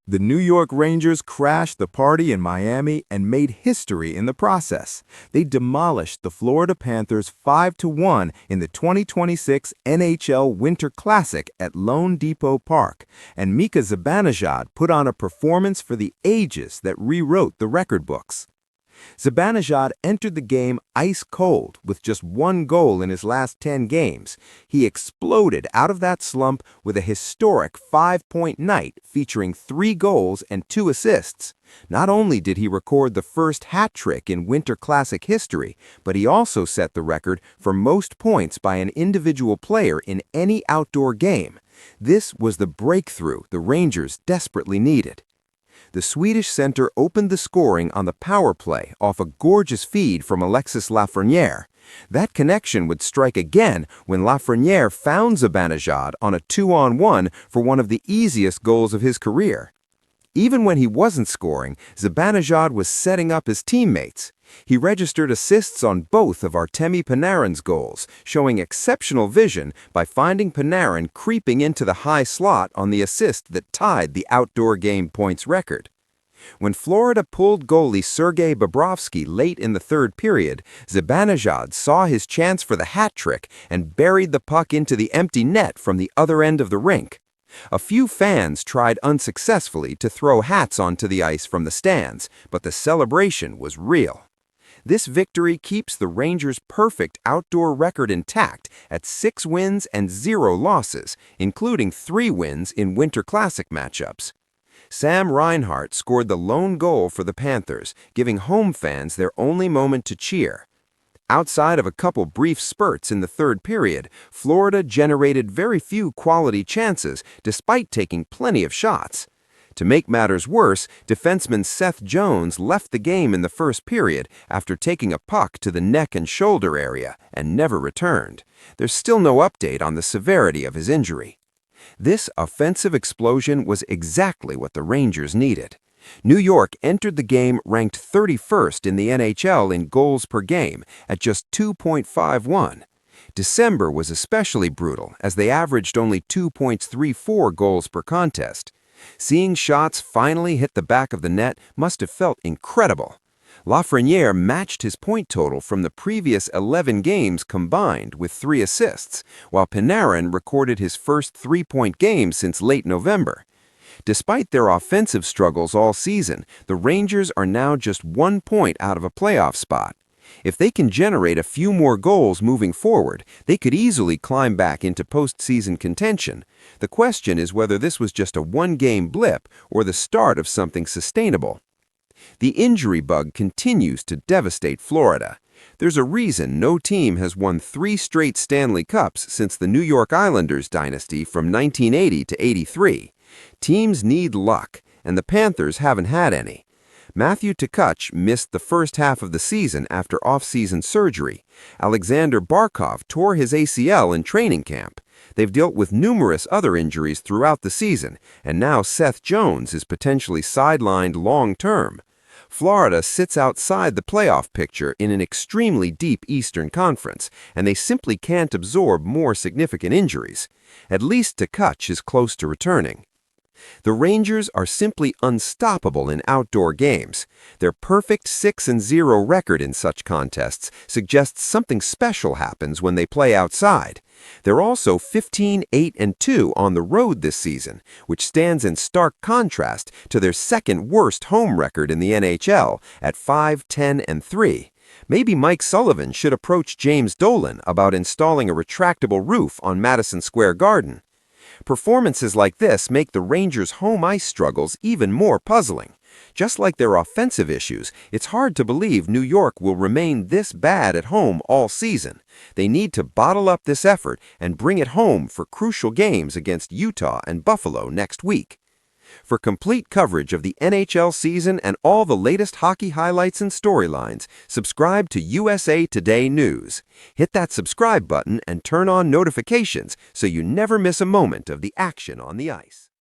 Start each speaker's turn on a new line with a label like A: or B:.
A: The New York Rangers crashed the party in Miami and made history in the process. They demolished the Florida Panthers 5-1 in the 2026 NHL Winter Classic at loanDepot Park, and Mika Zibanejad put on a performance for the ages that rewrote the record books. Zibanejad entered the game ice cold with just one goal in his last 10 games. He exploded out of that slump with a historic 5-point night featuring 3 goals and 2 assists. Not only did he record the first hat trick in Winter Classic history, but he also set the record for most points by an individual player in any outdoor game. This was the breakthrough the Rangers desperately needed. The Swedish center opened the scoring on the power play off a gorgeous feed from Alexis Lafreniere. That connection would strike again when Lafreniere found Zibanejad on a 2-on-1 for one of the easiest goals of his career. Even when he wasn't scoring, Zibanejad was setting up his teammates. He registered assists on both of Artemi Panarin's goals, showing exceptional vision by finding Panarin creeping into the high slot on the assist that tied the outdoor game points record. When Florida pulled goalie Sergei Bobrovsky late in the third period, Zibanejad saw his chance for the hat trick and buried the puck into the empty net from the other end of the rink. A few fans tried unsuccessfully to throw hats onto the ice from the stands, but the celebration was real. This victory keeps the Rangers' perfect outdoor record intact at 6 wins and 0 losses, including 3 wins in Winter Classic matchups. Sam Reinhart scored the lone goal for the Panthers, giving home fans their only moment to cheer. Outside of a couple brief spurts in the third period, Florida generated very few quality chances despite taking plenty of shots. To make matters worse, defenseman Seth Jones left the game in the first period after taking a puck to the neck and shoulder area and never returned. There's still no update on the severity of his injury. This offensive explosion was exactly what the Rangers needed. New York entered the game ranked 31st in the NHL in goals per game at just 2.51. December was especially brutal as they averaged only 2.34 goals per contest. Seeing shots finally hit the back of the net must have felt incredible. Lafreniere matched his point total from the previous 11 games combined with 3 assists, while Panarin recorded his first 3-point game since late November. Despite their offensive struggles all season, the Rangers are now just 1 point out of a playoff spot. If they can generate a few more goals moving forward, they could easily climb back into postseason contention. The question is whether this was just a one-game blip or the start of something sustainable. The injury bug continues to devastate Florida. There's a reason no team has won 3 straight Stanley Cups since the New York Islanders dynasty from 1980 to 83. Teams need luck, and the Panthers haven't had any. Matthew Tkachuk missed the first half of the season after off-season surgery. Alexander Barkov tore his ACL in training camp. They've dealt with numerous other injuries throughout the season, and now Seth Jones is potentially sidelined long-term. Florida sits outside the playoff picture in an extremely deep Eastern Conference, and they simply can't absorb more significant injuries. At least Tkachuk is close to returning. The Rangers are simply unstoppable in outdoor games. Their perfect 6-0 record in such contests suggests something special happens when they play outside. They're also 15-8-2 on the road this season, which stands in stark contrast to their second-worst home record in the NHL at 5-10-3. Maybe Mike Sullivan should approach James Dolan about installing a retractable roof on Madison Square Garden. Performances like this make the Rangers' home ice struggles even more puzzling. Just like their offensive issues, it's hard to believe New York will remain this bad at home all season. They need to bottle up this effort and bring it home for crucial games against Utah and Buffalo next week. For complete coverage of the NHL season and all the latest hockey highlights and storylines, subscribe to USA Today News. Hit that subscribe button and turn on notifications so you never miss a moment of the action on the ice.